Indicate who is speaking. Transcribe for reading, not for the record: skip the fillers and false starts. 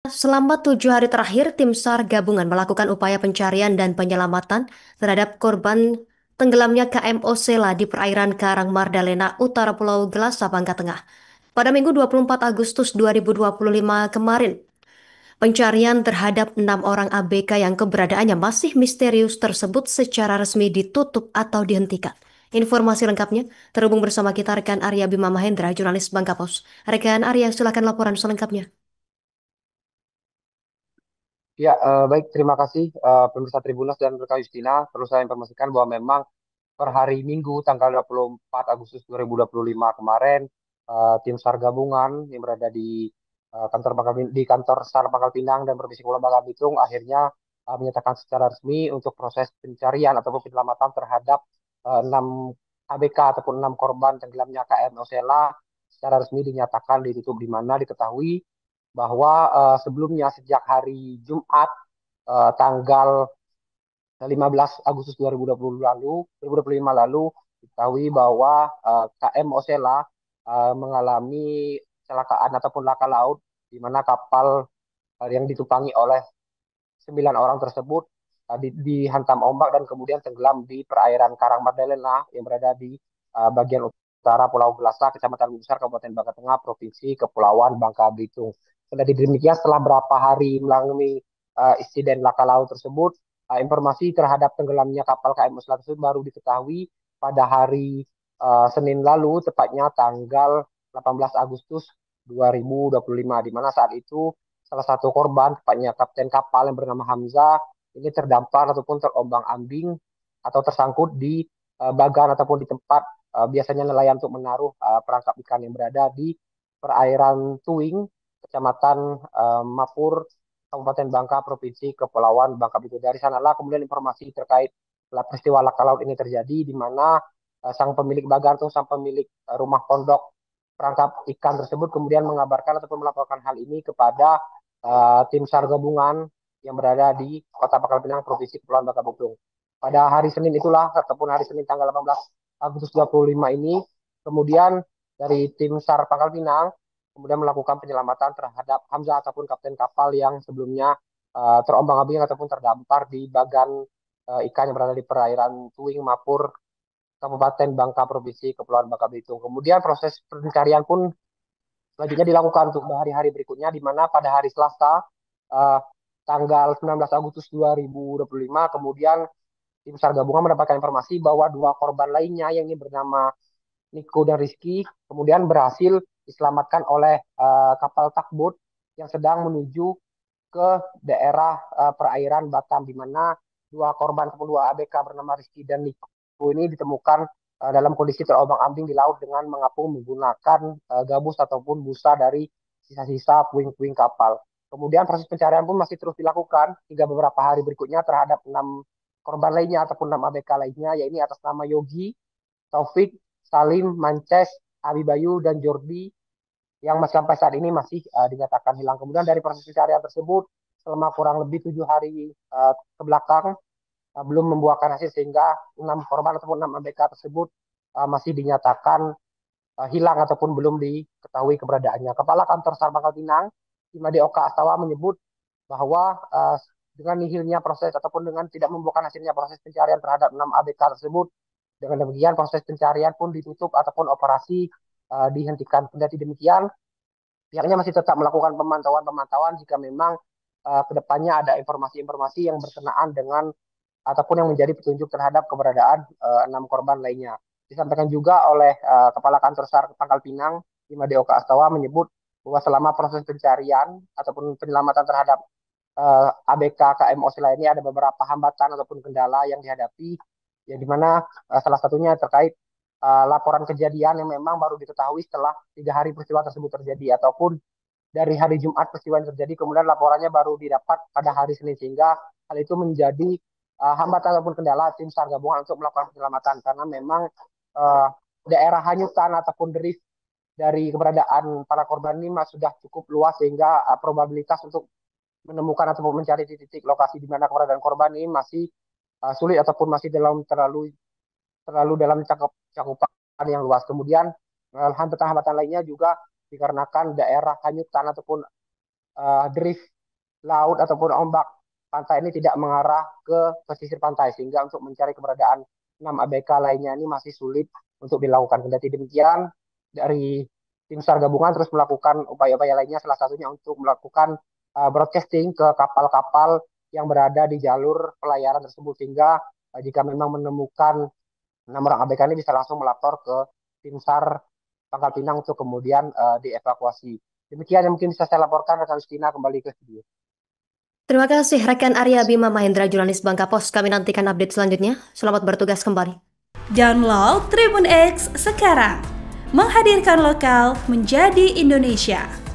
Speaker 1: Selama 7 hari terakhir, tim SAR gabungan melakukan upaya pencarian dan penyelamatan terhadap korban tenggelamnya KM Osela di perairan Karang Mardalena, Utara Pulau Gelasa, Bangka Tengah. Pada Minggu 24 Agustus 2025 kemarin, pencarian terhadap 6 orang ABK yang keberadaannya masih misterius tersebut secara resmi ditutup atau dihentikan. Informasi lengkapnya terhubung bersama kita rekan Arya Bima Mahendra, jurnalis Bangka Pos. Rekan Arya, silakan laporan selengkapnya.
Speaker 2: Ya, baik. Terima kasih pemirsa Tribunus dan rekan Justina. Perlu saya informasikan bahwa memang per hari Minggu tanggal 24 Agustus 2025 kemarin, tim SAR gabungan yang berada di kantor SAR Pangkal Pinang dan Provinsi Kepulauan Bangka Belitung akhirnya menyatakan secara resmi untuk proses pencarian ataupun penyelamatan terhadap 6 ABK ataupun 6 korban tenggelamnya KM Osela secara resmi dinyatakan ditutup, di mana diketahui bahwa sebelumnya sejak hari Jumat tanggal 15 Agustus 2025 lalu diketahui bahwa KM Osela mengalami kecelakaan ataupun laka laut di mana kapal yang ditumpangi oleh 9 orang tersebut dihantam ombak dan kemudian tenggelam di perairan Karang Magdalena yang berada di bagian utara Pulau Gelasa, Kecamatan Besar, Kabupaten Bangka Tengah, Provinsi Kepulauan Bangka Belitung. Kendati demikian, setelah berapa hari mengalami insiden laka laut tersebut, informasi terhadap tenggelamnya kapal KM Musla tersebut baru diketahui pada hari Senin lalu, tepatnya tanggal 18 Agustus 2025, di mana saat itu salah satu korban, tepatnya kapten kapal yang bernama Hamzah, ini terdampar ataupun terombang-ambing atau tersangkut di bagan ataupun di tempat biasanya nelayan untuk menaruh perangkap ikan yang berada di perairan Tuing, Kecamatan Mapur, Kabupaten Bangka, Provinsi Kepulauan Bangka Belitung. Dari sanalah kemudian informasi terkait peristiwa laka laut ini terjadi, di mana sang pemilik bagan atau sang pemilik rumah pondok perangkap ikan tersebut kemudian mengabarkan ataupun melaporkan hal ini kepada tim SAR gabungan yang berada di Kota Pangkal Pinang, Provinsi Kepulauan Bangka Belitung. Pada hari Senin itulah, ataupun hari Senin tanggal 18 Agustus 2025 ini, kemudian dari tim SAR Pangkal Pinang kemudian melakukan penyelamatan terhadap Hamzah ataupun kapten kapal yang sebelumnya terombang-ambing ataupun terdampar di bagan ikan yang berada di perairan Tuing Mapur Kabupaten Bangka Provinsi Kepulauan Bangka Belitung. Kemudian proses pencarian pun selanjutnya dilakukan untuk hari-hari berikutnya, di mana pada hari Selasa uh, tanggal 19 Agustus 2025 kemudian tim SAR gabungan mendapatkan informasi bahwa dua korban lainnya yang ini bernama Niko dan Rizky kemudian berhasil diselamatkan oleh kapal takbot yang sedang menuju ke daerah perairan Batam, di mana dua korban ataupun dua ABK bernama Rizky dan Niko ini ditemukan dalam kondisi terombang-ambing di laut dengan mengapung menggunakan gabus ataupun busa dari sisa-sisa puing-puing kapal. Kemudian proses pencarian pun masih terus dilakukan hingga beberapa hari berikutnya terhadap 6 korban lainnya ataupun 6 ABK lainnya, yaitu atas nama Yogi, Taufik, Salim, Mances, Abibayu, dan Jordi yang sampai saat ini masih dinyatakan hilang. Kemudian dari proses pencarian tersebut selama kurang lebih 7 hari ke belakang belum membuahkan hasil, sehingga 6 korban ataupun 6 ABK tersebut masih dinyatakan hilang ataupun belum diketahui keberadaannya. Kepala Kantor SAR Pangkal Pinang, Imade Oka Astawa, menyebut bahwa dengan nihilnya proses ataupun dengan tidak membuahkan hasilnya proses pencarian terhadap 6 ABK tersebut, dengan demikian proses pencarian pun ditutup ataupun operasi dihentikan. Kendati demikian, pihaknya masih tetap melakukan pemantauan-pemantauan jika memang kedepannya ada informasi-informasi yang berkenaan dengan ataupun yang menjadi petunjuk terhadap keberadaan 6 korban lainnya. Disampaikan juga oleh Kepala Kantor SAR Pangkal Pinang, Imade Oka Astawa, menyebut bahwa selama proses pencarian ataupun penyelamatan terhadap ABK KM Osila ini ada beberapa hambatan ataupun kendala yang dihadapi, yang dimana salah satunya terkait laporan kejadian yang memang baru diketahui setelah 3 hari peristiwa tersebut terjadi, ataupun dari hari Jumat peristiwa yang terjadi kemudian laporannya baru didapat pada hari Senin, sehingga hal itu menjadi hambatan ataupun kendala tim SAR gabungan untuk melakukan penyelamatan, karena memang uh, daerah hanyutan ataupun drift dari keberadaan para korban ini sudah cukup luas, sehingga probabilitas untuk menemukan ataupun mencari titik-titik lokasi di mana keberadaan korban ini masih sulit ataupun masih dalam terlalu terlalu dalam cakupan yang luas. Kemudian hambatan-hambatan lainnya juga dikarenakan daerah hanyutan ataupun drift laut ataupun ombak pantai ini tidak mengarah ke pesisir pantai, sehingga untuk mencari keberadaan 6 ABK lainnya ini masih sulit untuk dilakukan. Kendati demikian, dari tim SAR gabungan terus melakukan upaya-upaya lainnya, salah satunya untuk melakukan broadcasting ke kapal-kapal yang berada di jalur pelayaran tersebut, sehingga jika memang menemukan 6 orang ABK ini bisa langsung melapor ke tim SAR Pangkal Pinang untuk kemudian dievakuasi. Demikian yang mungkin bisa saya laporkan, rekan Justina, kembali ke studio.
Speaker 1: Terima kasih rekan Arya Bima Mahendra, jurnalis Bangka Pos. Kami nantikan update selanjutnya. Selamat bertugas kembali.
Speaker 3: Download Tribun X sekarang. Menghadirkan lokal menjadi Indonesia.